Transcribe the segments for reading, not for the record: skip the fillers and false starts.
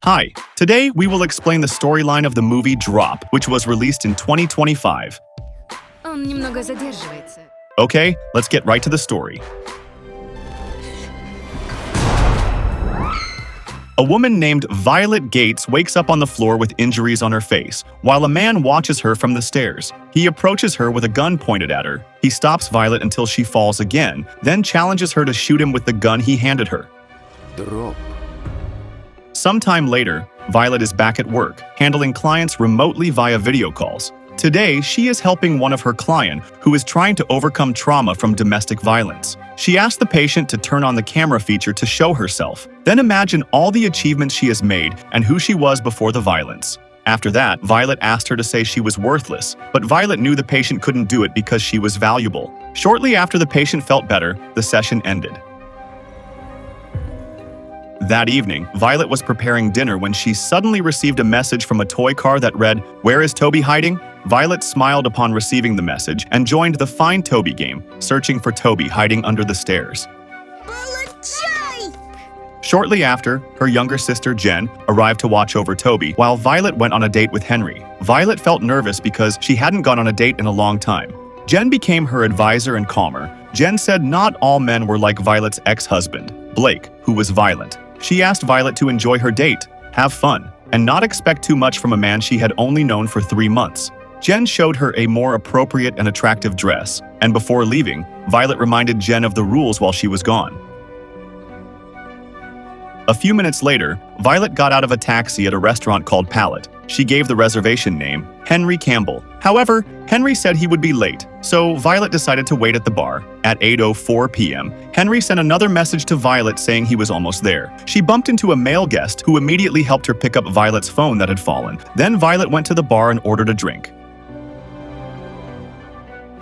Hi, today we will explain the storyline of the movie Drop, which was released in 2025. Он немного задерживается. Okay, let's get right to the story. A woman named Violet Gates wakes up on the floor with injuries on her face, while a man watches her from the stairs. He approaches her with a gun pointed at her. He stops Violet until she falls again, then challenges her to shoot him with the gun he handed her. Drop. Sometime later, Violet is back at work, handling clients remotely via video calls. Today, she is helping one of her clients who is trying to overcome trauma from domestic violence. She asks the patient to turn on the camera feature to show herself. Then imagine all the achievements she has made and who she was before the violence. After that, Violet asked her to say she was worthless, but Violet knew the patient couldn't do it because she was valuable. Shortly after the patient felt better, the session ended. That evening, Violet was preparing dinner when she suddenly received a message from a toy car that read, "Where is Toby hiding?" Violet smiled upon receiving the message and joined the Find Toby game, searching for Toby hiding under the stairs. Shortly after, her younger sister Jen arrived to watch over Toby while Violet went on a date with Henry. Violet felt nervous because she hadn't gone on a date in a long time. Jen became her advisor and calmer. Jen said not all men were like Violet's ex-husband, Blake, who was violent. She asked Violet to enjoy her date, have fun, and not expect too much from a man she had only known for 3 months. Jen showed her a more appropriate and attractive dress, and before leaving, Violet reminded Jen of the rules while she was gone. A few minutes later, Violet got out of a taxi at a restaurant called Palette. She gave the reservation name Henry Campbell. However, Henry said he would be late, so Violet decided to wait at the bar. At 8:04 p.m., Henry sent another message to Violet saying he was almost there. She bumped into a male guest who immediately helped her pick up Violet's phone that had fallen. Then Violet went to the bar and ordered a drink.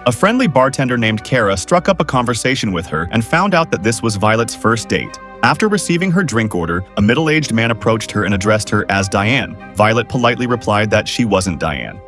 A friendly bartender named Kara struck up a conversation with her and found out that this was Violet's first date. After receiving her drink order, a middle-aged man approached her and addressed her as Diane. Violet politely replied that she wasn't Diane.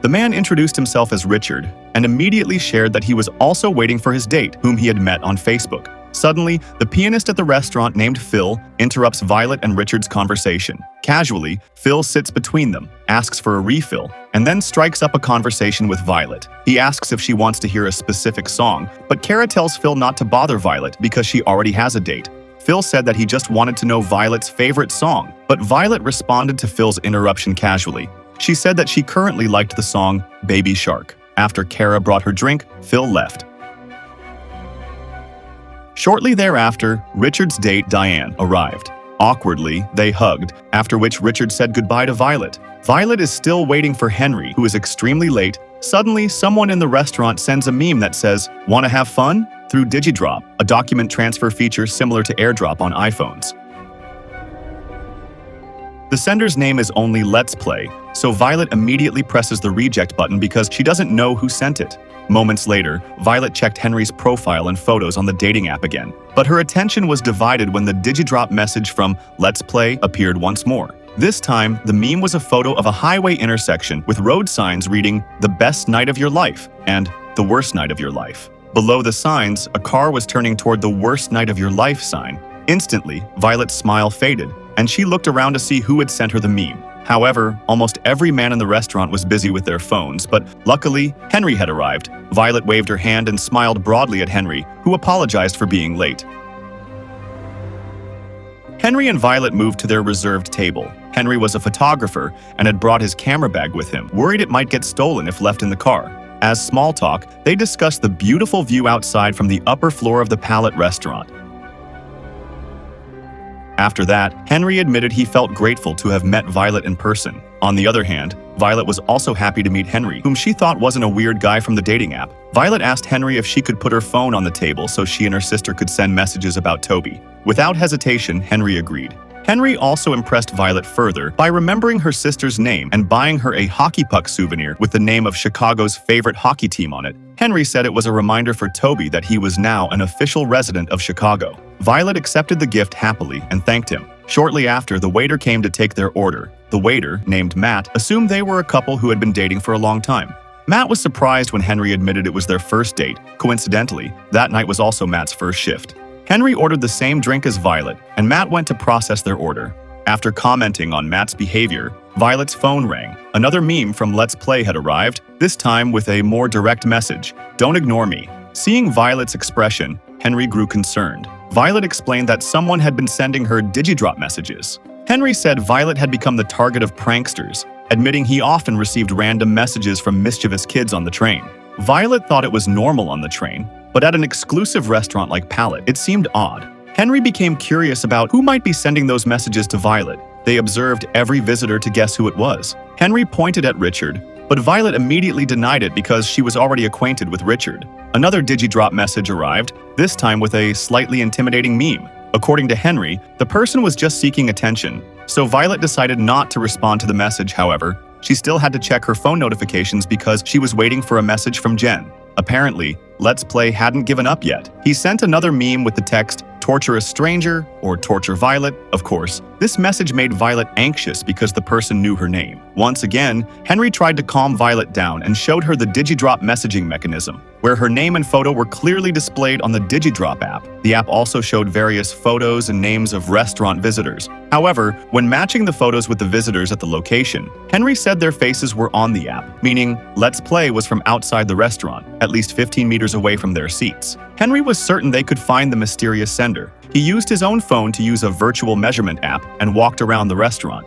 The man introduced himself as Richard and immediately shared that he was also waiting for his date, whom he had met on Facebook. Suddenly, the pianist at the restaurant named Phil interrupts Violet and Richard's conversation. Casually, Phil sits between them, asks for a refill, and then strikes up a conversation with Violet. He asks if she wants to hear a specific song, but Kara tells Phil not to bother Violet because she already has a date. Phil said that he just wanted to know Violet's favorite song, but Violet responded to Phil's interruption casually. She said that she currently liked the song Baby Shark. After Kara brought her drink, Phil left. Shortly thereafter, Richard's date, Diane, arrived. Awkwardly, they hugged, after which Richard said goodbye to Violet. Violet is still waiting for Henry, who is extremely late. Suddenly, someone in the restaurant sends a meme that says, "Wanna have fun?" through DigiDrop, a document transfer feature similar to AirDrop on iPhones. The sender's name is only Let's Play, so Violet immediately presses the reject button because she doesn't know who sent it. Moments later, Violet checked Henry's profile and photos on the dating app again, but her attention was divided when the DigiDrop message from Let's Play appeared once more. This time, the meme was a photo of a highway intersection with road signs reading, "The best night of your life" and "The worst night of your life." Below the signs, a car was turning toward the "worst night of your life" sign. Instantly, Violet's smile faded, and she looked around to see who had sent her the meme. However, almost every man in the restaurant was busy with their phones, but luckily, Henry had arrived. Violet waved her hand and smiled broadly at Henry, who apologized for being late. Henry and Violet moved to their reserved table. Henry was a photographer and had brought his camera bag with him, worried it might get stolen if left in the car. As small talk, they discussed the beautiful view outside from the upper floor of the Palette restaurant. After that, Henry admitted he felt grateful to have met Violet in person. On the other hand, Violet was also happy to meet Henry, whom she thought wasn't a weird guy from the dating app. Violet asked Henry if she could put her phone on the table so she and her sister could send messages about Toby. Without hesitation, Henry agreed. Henry also impressed Violet further by remembering her sister's name and buying her a hockey puck souvenir with the name of Chicago's favorite hockey team on it. Henry said it was a reminder for Toby that he was now an official resident of Chicago. Violet accepted the gift happily and thanked him. Shortly after, the waiter came to take their order. The waiter, named Matt, assumed they were a couple who had been dating for a long time. Matt was surprised when Henry admitted it was their first date. Coincidentally, that night was also Matt's first shift. Henry ordered the same drink as Violet, and Matt went to process their order. After commenting on Matt's behavior, Violet's phone rang. Another meme from Let's Play had arrived, this time with a more direct message: "Don't ignore me." Seeing Violet's expression, Henry grew concerned. Violet explained that someone had been sending her DigiDrop messages. Henry said Violet had become the target of pranksters, admitting he often received random messages from mischievous kids on the train. Violet thought it was normal on the train, but at an exclusive restaurant like Palette, it seemed odd. Henry became curious about who might be sending those messages to Violet. They observed every visitor to guess who it was. Henry pointed at Richard, but Violet immediately denied it because she was already acquainted with Richard. Another DigiDrop message arrived, this time with a slightly intimidating meme. According to Henry, the person was just seeking attention, so Violet decided not to respond to the message. However, she still had to check her phone notifications because she was waiting for a message from Jen. Apparently, Let's Play hadn't given up yet. He sent another meme with the text, "Torture a stranger" or "Torture Violet." Of course, this message made Violet anxious because the person knew her name. Once again, Henry tried to calm Violet down and showed her the DigiDrop messaging mechanism, where her name and photo were clearly displayed on the DigiDrop app. The app also showed various photos and names of restaurant visitors. However, when matching the photos with the visitors at the location, Henry said their faces were on the app, meaning Let's Play was from outside the restaurant, at least 15 meters away from their seats. Henry was certain they could find the mysterious sender. He used his own phone to use a virtual measurement app and walked around the restaurant.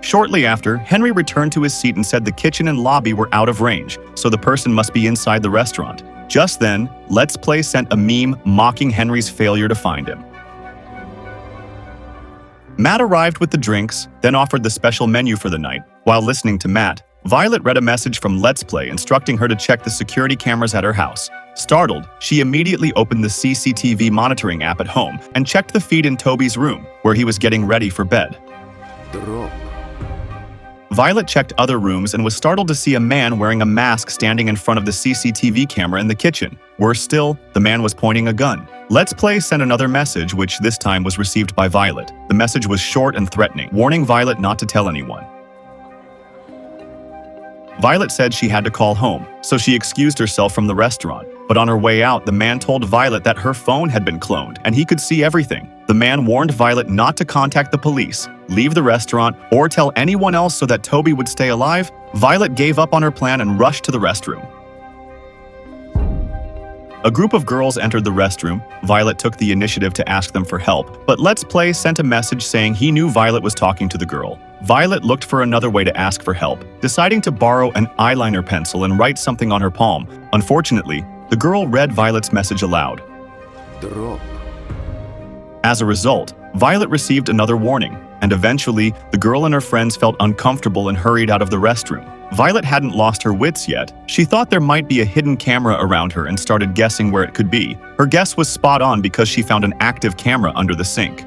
Shortly after, Henry returned to his seat and said the kitchen and lobby were out of range, so the person must be inside the restaurant. Just then, Let's Play sent a meme mocking Henry's failure to find him. Matt arrived with the drinks, then offered the special menu for the night. While listening to Matt, Violet read a message from Let's Play instructing her to check the security cameras at her house. Startled, she immediately opened the CCTV monitoring app at home and checked the feed in Toby's room, where he was getting ready for bed. Violet checked other rooms and was startled to see a man wearing a mask standing in front of the CCTV camera in the kitchen. Worse still, the man was pointing a gun. Let's Play sent another message, which this time was received by Violet. The message was short and threatening, warning Violet not to tell anyone. Violet said she had to call home, so she excused herself from the restaurant. But on her way out, the man told Violet that her phone had been cloned and he could see everything. The man warned Violet not to contact the police, leave the restaurant, or tell anyone else so that Toby would stay alive. Violet gave up on her plan and rushed to the restroom. A group of girls entered the restroom. Violet took the initiative to ask them for help, but Let's Play sent a message saying he knew Violet was talking to the girl. Violet looked for another way to ask for help, deciding to borrow an eyeliner pencil and write something on her palm. Unfortunately, the girl read Violet's message aloud. Drop. As a result, Violet received another warning, and eventually, the girl and her friends felt uncomfortable and hurried out of the restroom. Violet hadn't lost her wits yet. She thought there might be a hidden camera around her and started guessing where it could be. Her guess was spot on because she found an active camera under the sink.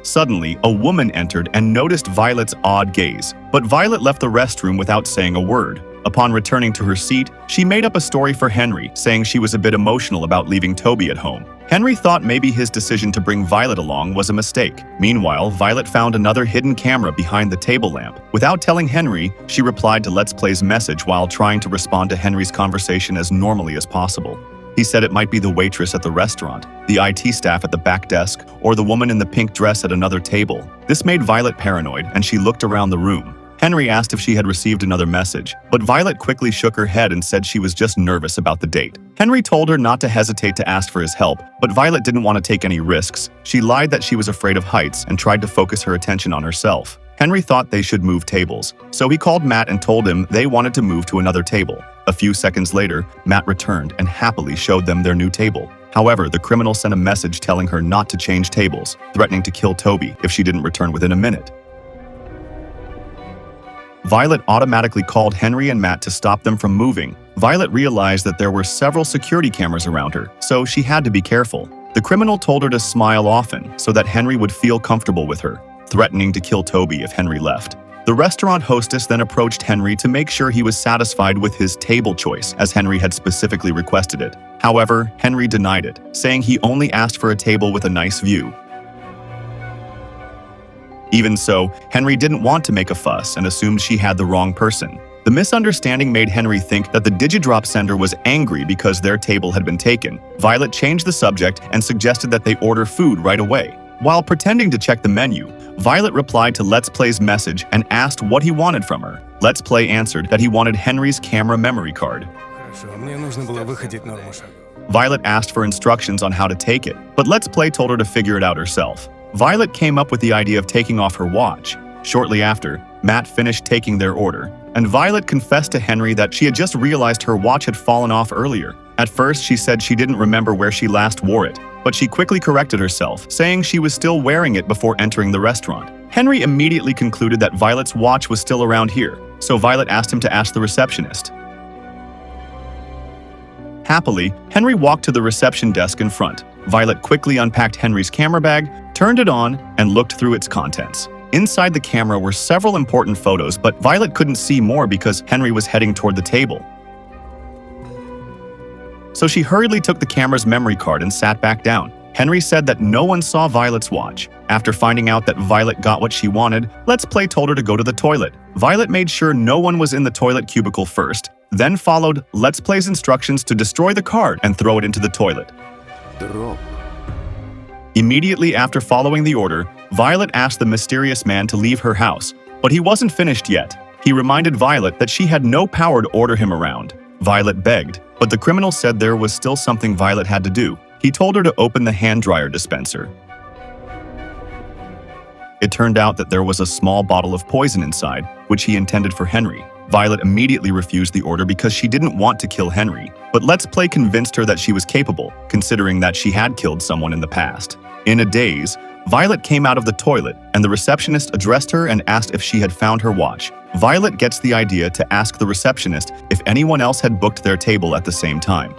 Suddenly, a woman entered and noticed Violet's odd gaze, but Violet left the restroom without saying a word. Upon returning to her seat, she made up a story for Henry, saying she was a bit emotional about leaving Toby at home. Henry thought maybe his decision to bring Violet along was a mistake. Meanwhile, Violet found another hidden camera behind the table lamp. Without telling Henry, she replied to Let's Play's message while trying to respond to Henry's conversation as normally as possible. He said it might be the waitress at the restaurant, the IT staff at the back desk, or the woman in the pink dress at another table. This made Violet paranoid, and she looked around the room. Henry asked if she had received another message, but Violet quickly shook her head and said she was just nervous about the date. Henry told her not to hesitate to ask for his help, but Violet didn't want to take any risks. She lied that she was afraid of heights and tried to focus her attention on herself. Henry thought they should move tables, so he called Matt and told him they wanted to move to another table. A few seconds later, Matt returned and happily showed them their new table. However, the criminal sent a message telling her not to change tables, threatening to kill Toby if she didn't return within a minute. Violet automatically called Henry and Matt to stop them from moving. Violet realized that there were several security cameras around her, so she had to be careful. The criminal told her to smile often so that Henry would feel comfortable with her, threatening to kill Toby if Henry left. The restaurant hostess then approached Henry to make sure he was satisfied with his table choice, as Henry had specifically requested it. However, Henry denied it, saying he only asked for a table with a nice view. Even so, Henry didn't want to make a fuss and assumed she had the wrong person. The misunderstanding made Henry think that the DigiDrop sender was angry because their table had been taken. Violet changed the subject and suggested that they order food right away. While pretending to check the menu, Violet replied to Let's Play's message and asked what he wanted from her. Let's Play answered that he wanted Henry's camera memory card. Violet asked for instructions on how to take it, but Let's Play told her to figure it out herself. Violet came up with the idea of taking off her watch. Shortly after, Matt finished taking their order, and Violet confessed to Henry that she had just realized her watch had fallen off earlier. At first, she said she didn't remember where she last wore it, but she quickly corrected herself, saying she was still wearing it before entering the restaurant. Henry immediately concluded that Violet's watch was still around here, so Violet asked him to ask the receptionist. Happily, Henry walked to the reception desk in front. Violet quickly unpacked Henry's camera bag, turned it on, and looked through its contents. Inside the camera were several important photos, but Violet couldn't see more because Henry was heading toward the table. So she hurriedly took the camera's memory card and sat back down. Henry said that no one saw Violet's watch. After finding out that Violet got what she wanted, Let's Play told her to go to the toilet. Violet made sure no one was in the toilet cubicle first, then followed Let's Play's instructions to destroy the card and throw it into the toilet. Drop. Immediately after following the order, Violet asked the mysterious man to leave her house, but he wasn't finished yet. He reminded Violet that she had no power to order him around. Violet begged, but the criminal said there was still something Violet had to do. He told her to open the hand dryer dispenser. It turned out that there was a small bottle of poison inside, which he intended for Henry. Violet immediately refused the order because she didn't want to kill Henry, but Let's Play convinced her that she was capable, considering that she had killed someone in the past. In a daze, Violet came out of the toilet, and the receptionist addressed her and asked if she had found her watch. Violet gets the idea to ask the receptionist if anyone else had booked their table at the same time.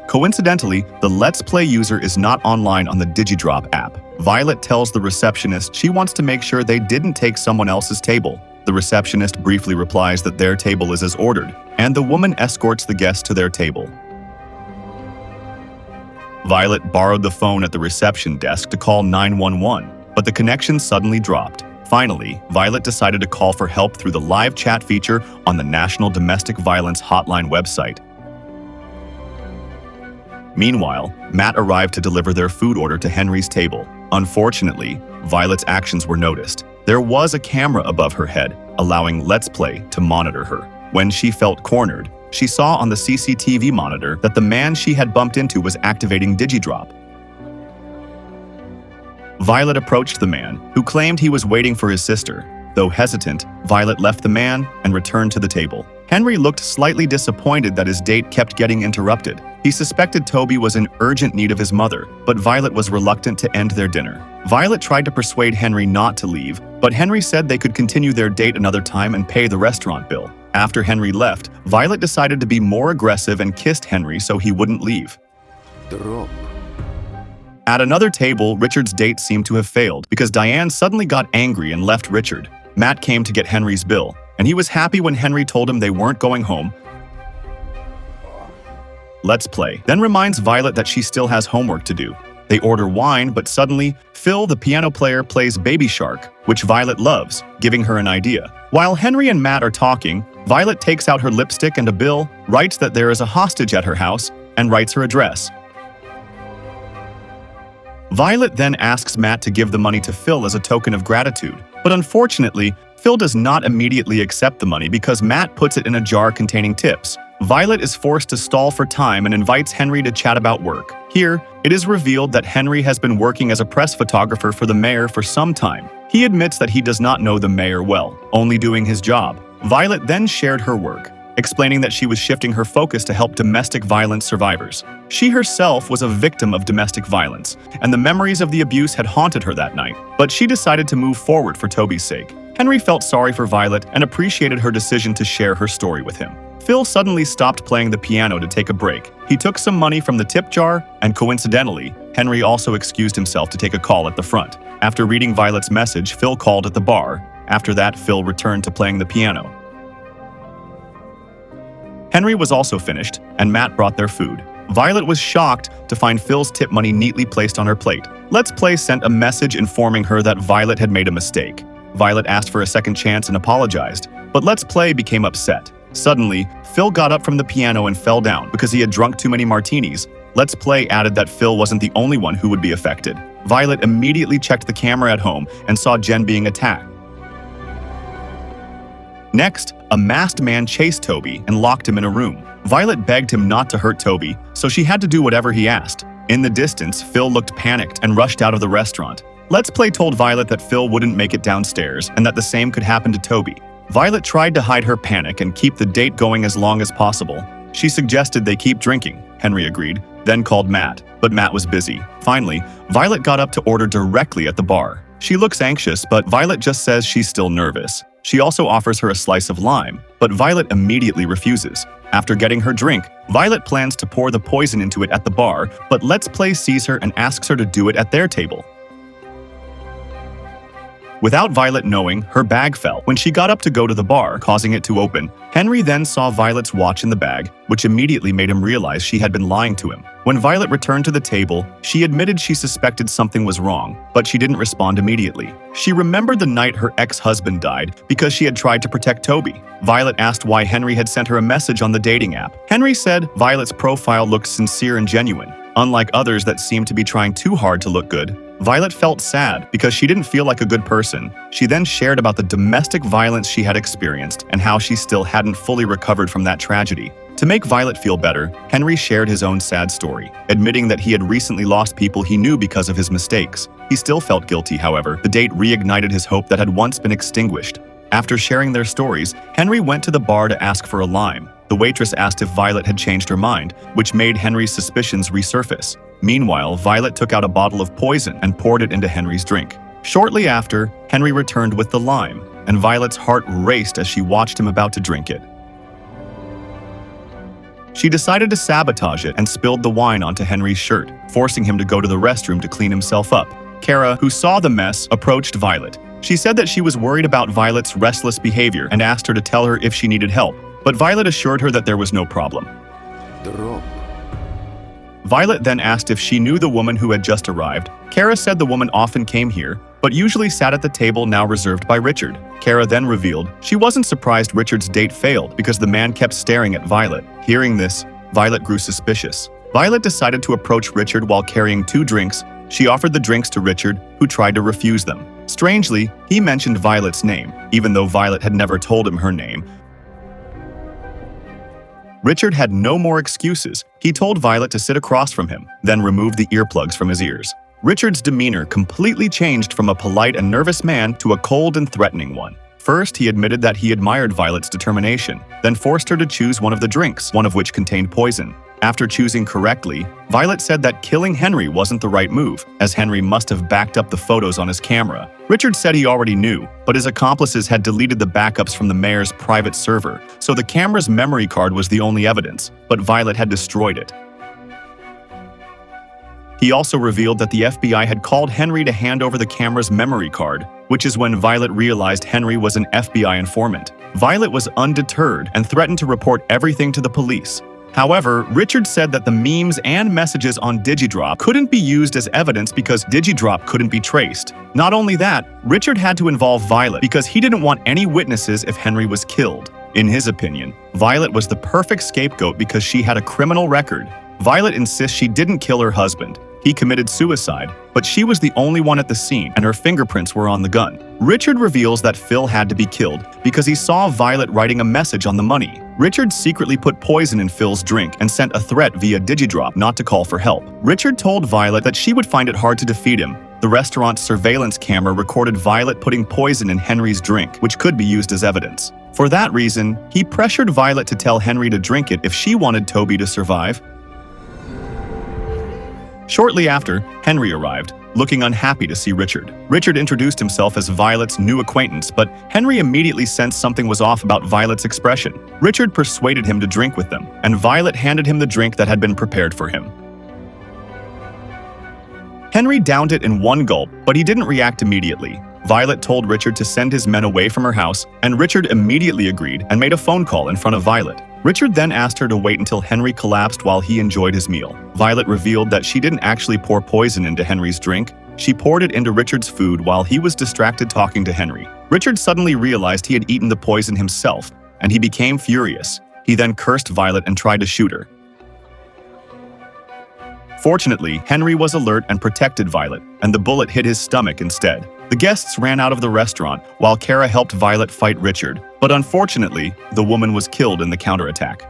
Coincidentally, the Let's Play user is not online on the DigiDrop app. Violet tells the receptionist she wants to make sure they didn't take someone else's table. The receptionist briefly replies that their table is as ordered, and the woman escorts the guests to their table. Violet borrowed the phone at the reception desk to call 911, but the connection suddenly dropped. Finally, Violet decided to call for help through the live chat feature on the National Domestic Violence Hotline website. Meanwhile, Matt arrived to deliver their food order to Henry's table. Unfortunately, Violet's actions were noticed. There was a camera above her head, allowing Let's Play to monitor her. When she felt cornered, she saw on the CCTV monitor that the man she had bumped into was activating DigiDrop. Violet approached the man, who claimed he was waiting for his sister. Though hesitant, Violet left the man and returned to the table. Henry looked slightly disappointed that his date kept getting interrupted. He suspected Toby was in urgent need of his mother, but Violet was reluctant to end their dinner. Violet tried to persuade Henry not to leave, but Henry said they could continue their date another time and pay the restaurant bill. After Henry left, Violet decided to be more aggressive and kissed Henry so he wouldn't leave. Drop. At another table, Richard's date seemed to have failed because Diane suddenly got angry and left Richard. Matt came to get Henry's bill, and he was happy when Henry told him they weren't going home. Let's Play then reminds Violet that she still has homework to do. They order wine, but suddenly, Phil, the piano player, plays Baby Shark, which Violet loves, giving her an idea. While Henry and Matt are talking, Violet takes out her lipstick and a bill, writes that there is a hostage at her house, and writes her address. Violet then asks Matt to give the money to Phil as a token of gratitude, but unfortunately, Phil does not immediately accept the money because Matt puts it in a jar containing tips. Violet is forced to stall for time and invites Henry to chat about work. Here, it is revealed that Henry has been working as a press photographer for the mayor for some time. He admits that he does not know the mayor well, only doing his job. Violet then shared her work, explaining that she was shifting her focus to help domestic violence survivors. She herself was a victim of domestic violence, and the memories of the abuse had haunted her that night, but she decided to move forward for Toby's sake. Henry felt sorry for Violet and appreciated her decision to share her story with him. Phil suddenly stopped playing the piano to take a break. He took some money from the tip jar, and coincidentally, Henry also excused himself to take a call at the front. After reading Violet's message, Phil called at the bar. After that, Phil returned to playing the piano. Henry was also finished, and Matt brought their food. Violet was shocked to find Phil's tip money neatly placed on her plate. Let's Play sent a message informing her that Violet had made a mistake. Violet asked for a second chance and apologized, but Let's Play became upset. Suddenly, Phil got up from the piano and fell down because he had drunk too many martinis. Let's Play added that Phil wasn't the only one who would be affected. Violet immediately checked the camera at home and saw Jen being attacked. Next, a masked man chased Toby and locked him in a room. Violet begged him not to hurt Toby, so she had to do whatever he asked. In the distance, Phil looked panicked and rushed out of the restaurant. Let's Play told Violet that Phil wouldn't make it downstairs and that the same could happen to Toby. Violet tried to hide her panic and keep the date going as long as possible. She suggested they keep drinking. Henry agreed, then called Matt, but Matt was busy. Finally, Violet got up to order directly at the bar. She looks anxious, but Violet just says she's still nervous. She also offers her a slice of lime, but Violet immediately refuses. After getting her drink, Violet plans to pour the poison into it at the bar, but Let's Play sees her and asks her to do it at their table. Without Violet knowing, her bag fell when she got up to go to the bar, causing it to open. Henry then saw Violet's watch in the bag, which immediately made him realize she had been lying to him. When Violet returned to the table, she admitted she suspected something was wrong, but she didn't respond immediately. She remembered the night her ex-husband died because she had tried to protect Toby. Violet asked why Henry had sent her a message on the dating app. Henry said Violet's profile looked sincere and genuine, unlike others that seemed to be trying too hard to look good. Violet felt sad because she didn't feel like a good person. She then shared about the domestic violence she had experienced and how she still hadn't fully recovered from that tragedy. To make Violet feel better, Henry shared his own sad story, admitting that he had recently lost people he knew because of his mistakes. He still felt guilty, however. The date reignited his hope that had once been extinguished. After sharing their stories, Henry went to the bar to ask for a lime. The waitress asked if Violet had changed her mind, which made Henry's suspicions resurface. Meanwhile, Violet took out a bottle of poison and poured it into Henry's drink. Shortly after, Henry returned with the lime, and Violet's heart raced as she watched him about to drink it. She decided to sabotage it and spilled the wine onto Henry's shirt, forcing him to go to the restroom to clean himself up. Kara, who saw the mess, approached Violet. She said that she was worried about Violet's restless behavior and asked her to tell her if she needed help, but Violet assured her that there was no problem. Drop. Violet then asked if she knew the woman who had just arrived. Kara said the woman often came here, but usually sat at the table now reserved by Richard. Kara then revealed she wasn't surprised Richard's date failed because the man kept staring at Violet. Hearing this, Violet grew suspicious. Violet decided to approach Richard while carrying 2 drinks. She offered the drinks to Richard, who tried to refuse them. Strangely, he mentioned Violet's name, even though Violet had never told him her name. Richard had no more excuses. He told Violet to sit across from him, then removed the earplugs from his ears. Richard's demeanor completely changed from a polite and nervous man to a cold and threatening one. First, he admitted that he admired Violet's determination, then forced her to choose one of the drinks, one of which contained poison. After choosing correctly, Violet said that killing Henry wasn't the right move, as Henry must have backed up the photos on his camera. Richard said he already knew, but his accomplices had deleted the backups from the mayor's private server, so the camera's memory card was the only evidence, but Violet had destroyed it. He also revealed that the FBI had called Henry to hand over the camera's memory card, which is when Violet realized Henry was an FBI informant. Violet was undeterred and threatened to report everything to the police. However, Richard said that the memes and messages on DigiDrop couldn't be used as evidence because DigiDrop couldn't be traced. Not only that, Richard had to involve Violet because he didn't want any witnesses if Henry was killed. In his opinion, Violet was the perfect scapegoat because she had a criminal record. Violet insists she didn't kill her husband. He committed suicide, but she was the only one at the scene and her fingerprints were on the gun. Richard reveals that Phil had to be killed because he saw Violet writing a message on the money. Richard secretly put poison in Phil's drink and sent a threat via DigiDrop not to call for help. Richard told Violet that she would find it hard to defeat him. The restaurant's surveillance camera recorded Violet putting poison in Henry's drink, which could be used as evidence. For that reason, he pressured Violet to tell Henry to drink it if she wanted Toby to survive. Shortly after, Henry arrived, looking unhappy to see Richard. Richard introduced himself as Violet's new acquaintance, but Henry immediately sensed something was off about Violet's expression. Richard persuaded him to drink with them, and Violet handed him the drink that had been prepared for him. Henry downed it in one gulp, but he didn't react immediately. Violet told Richard to send his men away from her house, and Richard immediately agreed and made a phone call in front of Violet. Richard then asked her to wait until Henry collapsed while he enjoyed his meal. Violet revealed that she didn't actually pour poison into Henry's drink. she poured it into Richard's food while he was distracted talking to Henry. Richard suddenly realized he had eaten the poison himself, and he became furious. He then cursed Violet and tried to shoot her. Fortunately, Henry was alert and protected Violet, and the bullet hit his stomach instead. The guests ran out of the restaurant while Kara helped Violet fight Richard, but unfortunately, the woman was killed in the counterattack.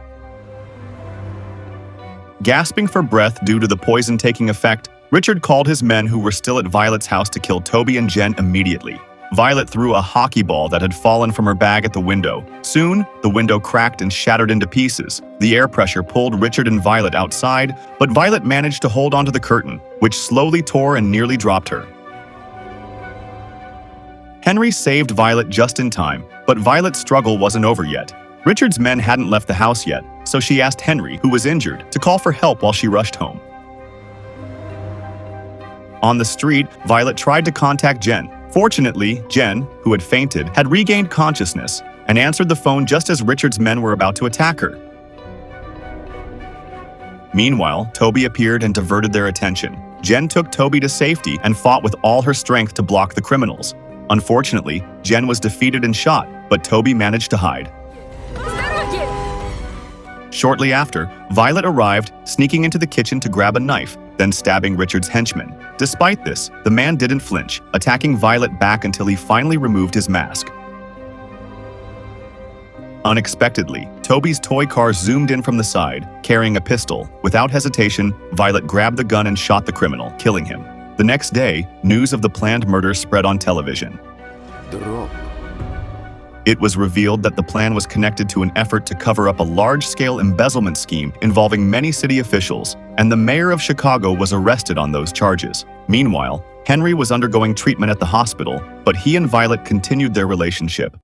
Gasping for breath due to the poison taking effect, Richard called his men who were still at Violet's house to kill Toby and Jen immediately. Violet threw a hockey ball that had fallen from her bag at the window. Soon, the window cracked and shattered into pieces. The air pressure pulled Richard and Violet outside, but Violet managed to hold onto the curtain, which slowly tore and nearly dropped her. Henry saved Violet just in time, but Violet's struggle wasn't over yet. Richard's men hadn't left the house yet, so she asked Henry, who was injured, to call for help while she rushed home. On the street, Violet tried to contact Jen. Fortunately, Jen, who had fainted, had regained consciousness and answered the phone just as Richard's men were about to attack her. Meanwhile, Toby appeared and diverted their attention. Jen took Toby to safety and fought with all her strength to block the criminals. Unfortunately, Jen was defeated and shot, but Toby managed to hide. Shortly after, Violet arrived, sneaking into the kitchen to grab a knife, then stabbing Richard's henchman. Despite this, the man didn't flinch, attacking Violet back until he finally removed his mask. Unexpectedly, Toby's toy car zoomed in from the side, carrying a pistol. Without hesitation, Violet grabbed the gun and shot the criminal, killing him. The next day, news of the planned murder spread on television. Drop. It was revealed that the plan was connected to an effort to cover up a large-scale embezzlement scheme involving many city officials, and the mayor of Chicago was arrested on those charges. Meanwhile, Henry was undergoing treatment at the hospital, but he and Violet continued their relationship.